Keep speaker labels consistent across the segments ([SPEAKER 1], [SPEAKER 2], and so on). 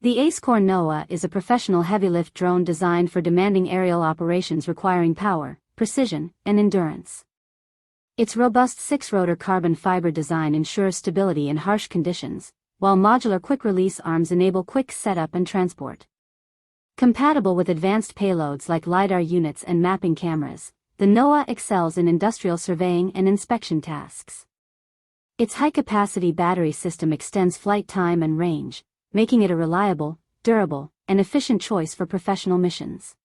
[SPEAKER 1] The Acecore Noa is a professional heavy-lift drone designed for demanding aerial operations requiring power, precision, and endurance. Its robust 6-rotor carbon fiber design ensures stability in harsh conditions, while modular quick-release arms enable quick setup and transport. Compatible with advanced payloads like LiDAR units and mapping cameras, the Noa excels in industrial surveying and inspection tasks. Its high-capacity battery system extends flight time and range, making it a reliable, durable, and efficient choice for professional missions.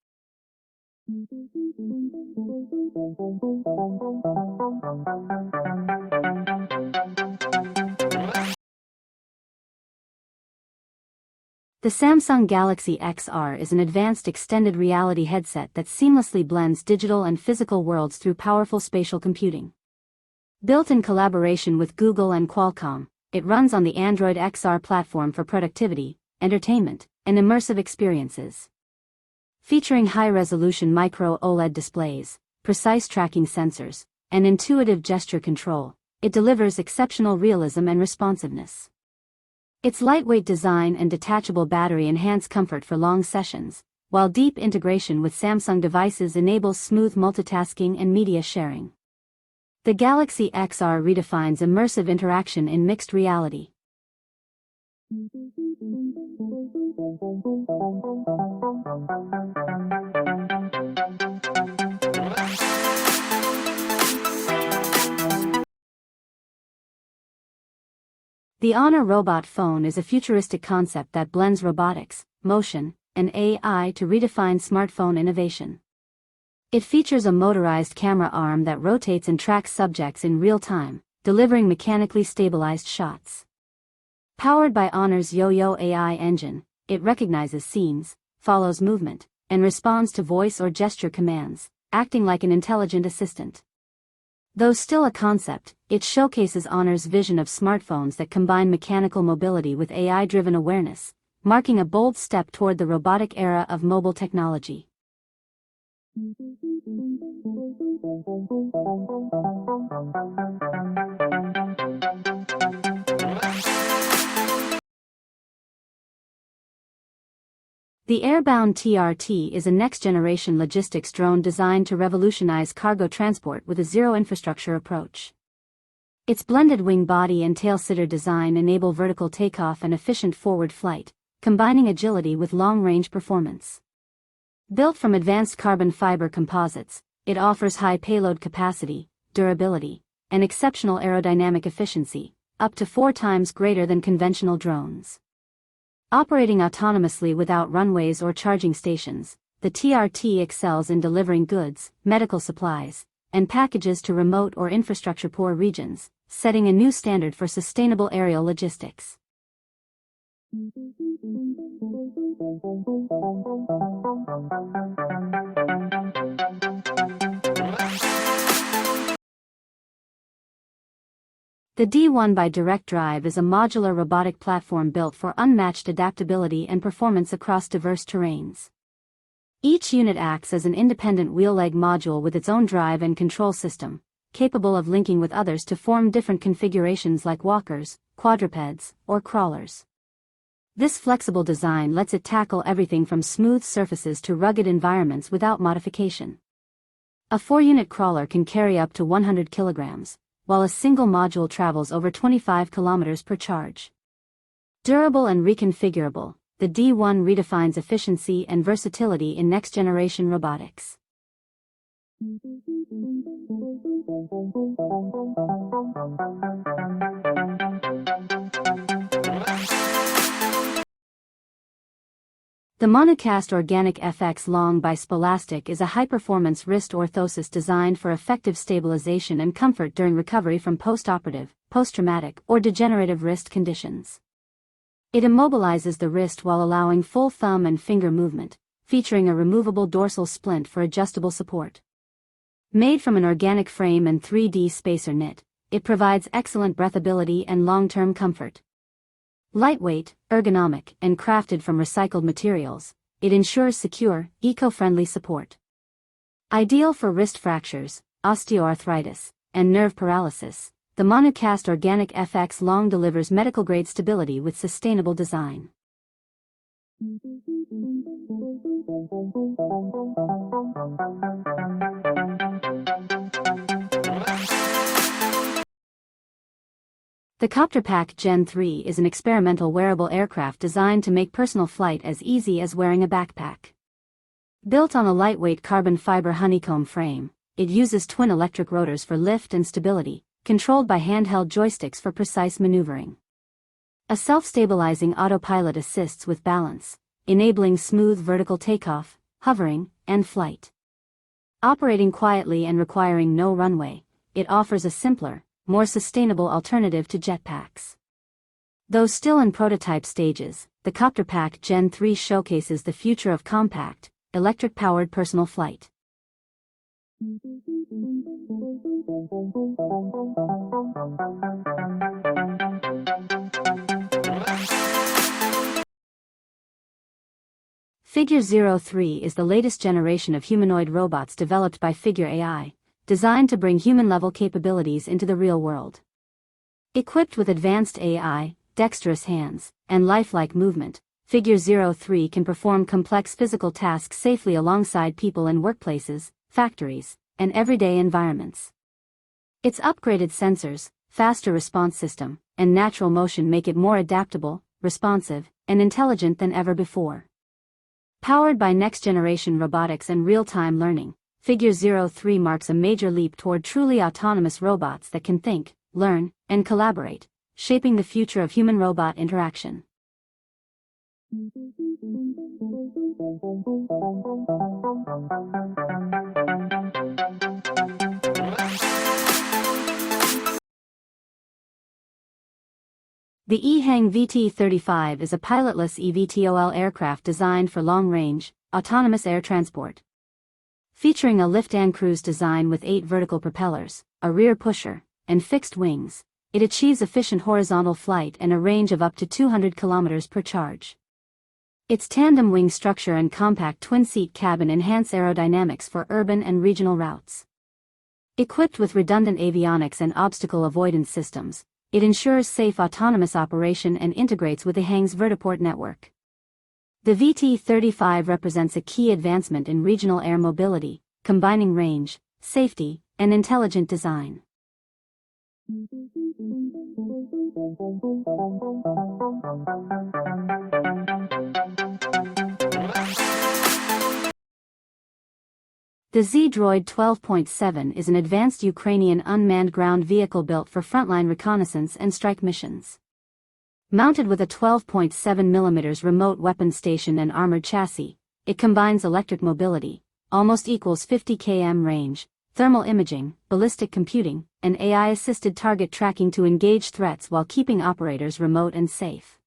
[SPEAKER 1] The Samsung Galaxy XR is an advanced extended reality headset that seamlessly blends digital and physical worlds through powerful spatial computing. Built in collaboration with Google and Qualcomm, it runs on the Android XR platform for productivity, entertainment, and immersive experiences. Featuring high-resolution micro-OLED displays, precise tracking sensors, and intuitive gesture control, it delivers exceptional realism and responsiveness. Its lightweight design and detachable battery enhance comfort for long sessions, while deep integration with Samsung devices enables smooth multitasking and media sharing. The Galaxy XR redefines immersive interaction in mixed reality. The Honor Robot Phone is a futuristic concept that blends robotics, motion, and AI to redefine smartphone innovation. It features a motorized camera arm that rotates and tracks subjects in real time, delivering mechanically stabilized shots. Powered by Honor's Yo-Yo AI engine, it recognizes scenes, follows movement, and responds to voice or gesture commands, acting like an intelligent assistant. Though still a concept, it showcases Honor's vision of smartphones that combine mechanical mobility with AI-driven awareness, marking a bold step toward the robotic era of mobile technology. The Airbound TRT is a next-generation logistics drone designed to revolutionize cargo transport with a zero-infrastructure approach. Its blended wing body and tail-sitter design enable vertical takeoff and efficient forward flight, combining agility with long-range performance. Built from advanced carbon fiber composites, it offers high payload capacity, durability, and exceptional aerodynamic efficiency, up to 4 times greater than conventional drones. Operating autonomously without runways or charging stations, the TRT excels in delivering goods, medical supplies, and packages to remote or infrastructure-poor regions, setting a new standard for sustainable aerial logistics. The D1 by Direct Drive is a modular robotic platform built for unmatched adaptability and performance across diverse terrains. Each unit acts as an independent wheel-leg module with its own drive and control system, capable of linking with others to form different configurations like walkers, quadrupeds, or crawlers. This flexible design lets it tackle everything from smooth surfaces to rugged environments without modification. A 4-unit crawler can carry up to 100 kilograms, while a single module travels over 25 kilometers per charge. Durable and reconfigurable, the D1 redefines efficiency and versatility in next-generation robotics. The MANU-CAST Organic FX Long by Spolastic is a high-performance wrist orthosis designed for effective stabilization and comfort during recovery from post-operative, post-traumatic, or degenerative wrist conditions. It immobilizes the wrist while allowing full thumb and finger movement, featuring a removable dorsal splint for adjustable support. Made from an organic frame and 3D spacer knit, it provides excellent breathability and long-term comfort. Lightweight, ergonomic, and crafted from recycled materials, it ensures secure, eco-friendly support. Ideal for wrist fractures, osteoarthritis, and nerve paralysis, the MANU-CAST Organic FX Long delivers medical-grade stability with sustainable design. The CopterPack Gen3 is an experimental wearable aircraft designed to make personal flight as easy as wearing a backpack. Built on a lightweight carbon fiber honeycomb frame, it uses twin electric rotors for lift and stability, controlled by handheld joysticks for precise maneuvering. A self-stabilizing autopilot assists with balance, enabling smooth vertical takeoff, hovering, and flight. Operating quietly and requiring no runway, it offers a simpler, more sustainable alternative to jetpacks. Though still in prototype stages, the CopterPack Gen3 showcases the future of compact, electric-powered personal flight. Figure 03 is the latest generation of humanoid robots developed by Figure AI, designed to bring human-level capabilities into the real world. Equipped with advanced AI, dexterous hands, and lifelike movement, Figure 03 can perform complex physical tasks safely alongside people in workplaces, factories, and everyday environments. Its upgraded sensors, faster response system, and natural motion make it more adaptable, responsive, and intelligent than ever before. Powered by next-generation robotics and real-time learning, Figure 03 marks a major leap toward truly autonomous robots that can think, learn, and collaborate, shaping the future of human-robot interaction. The EHang VT35 is a pilotless evtol aircraft designed for long-range, autonomous air transport. Featuring a lift-and-cruise design with 8 vertical propellers, a rear pusher, and fixed wings, it achieves efficient horizontal flight and a range of up to 200 km per charge. Its tandem wing structure and compact twin-seat cabin enhance aerodynamics for urban and regional routes. Equipped with redundant avionics and obstacle avoidance systems, it ensures safe autonomous operation and integrates with EHang's vertiport network. The VT35 represents a key advancement in regional air mobility, combining range, safety, and intelligent design. The Zmiy Droid 12.7 is an advanced Ukrainian unmanned ground vehicle built for frontline reconnaissance and strike missions. Mounted with a 12.7 mm remote weapon station and armored chassis, it combines electric mobility, almost equals 50 km range, thermal imaging, ballistic computing, and AI-assisted target tracking to engage threats while keeping operators remote and safe.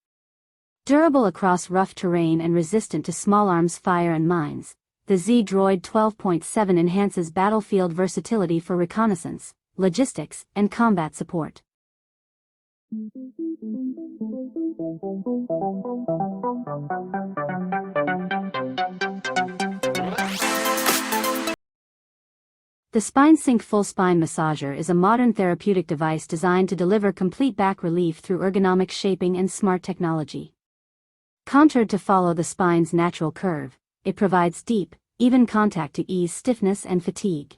[SPEAKER 1] Durable across rough terrain and resistant to small arms fire and mines, the Zmiy Droid 12.7 enhances battlefield versatility for reconnaissance, logistics, and combat support. The Spinesync full spine massager is a modern therapeutic device designed to deliver complete back relief through ergonomic shaping and smart technology. Contoured to follow the spine's natural curve, it provides deep, even contact to ease stiffness and fatigue.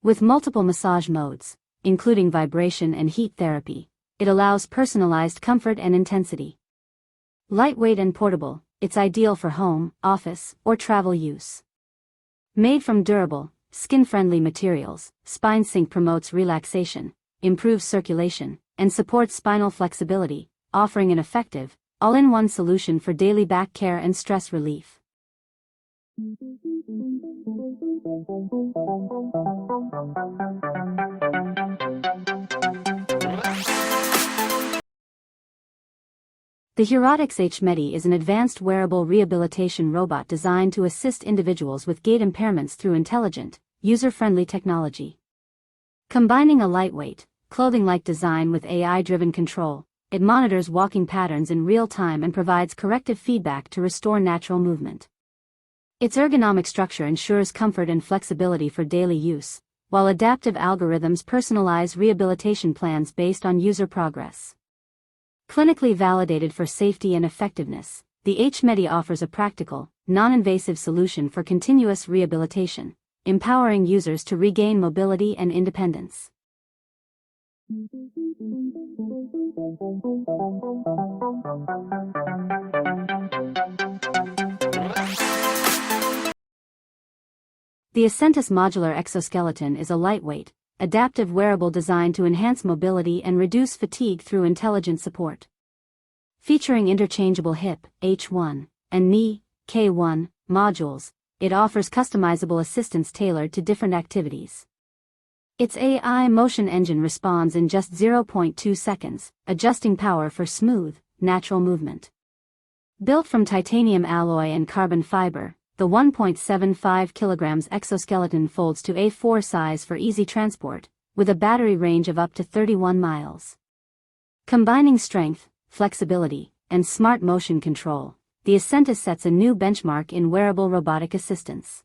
[SPEAKER 1] With multiple massage modes, including vibration and heat therapy, it allows personalized comfort and intensity. Lightweight and portable, it's ideal for home, office, or travel use. Made from durable, skin-friendly materials, Spinesync promotes relaxation, improves circulation, and supports spinal flexibility, offering an effective, all-in-one solution for daily back care and stress relief. The Hurotics H-Medi is an advanced wearable rehabilitation robot designed to assist individuals with gait impairments through intelligent, user-friendly technology. Combining a lightweight, clothing-like design with AI-driven control, it monitors walking patterns in real time and provides corrective feedback to restore natural movement. Its ergonomic structure ensures comfort and flexibility for daily use, while adaptive algorithms personalize rehabilitation plans based on user progress. Clinically validated for safety and effectiveness, the H-Medi offers a practical, non-invasive solution for continuous rehabilitation, empowering users to regain mobility and independence. The Ascentiz modular exoskeleton is a lightweight, adaptive wearable designed to enhance mobility and reduce fatigue through intelligent support. Featuring interchangeable hip, H1, and knee, K1, modules, it offers customizable assistance tailored to different activities. Its AI motion engine responds in just 0.2 seconds, adjusting power for smooth, natural movement. Built from titanium alloy and carbon fiber, the 1.75 kilograms exoskeleton folds to A4 size for easy transport, with a battery range of up to 31 miles. Combining strength, flexibility, and smart motion control, the Ascentiz sets a new benchmark in wearable robotic assistance.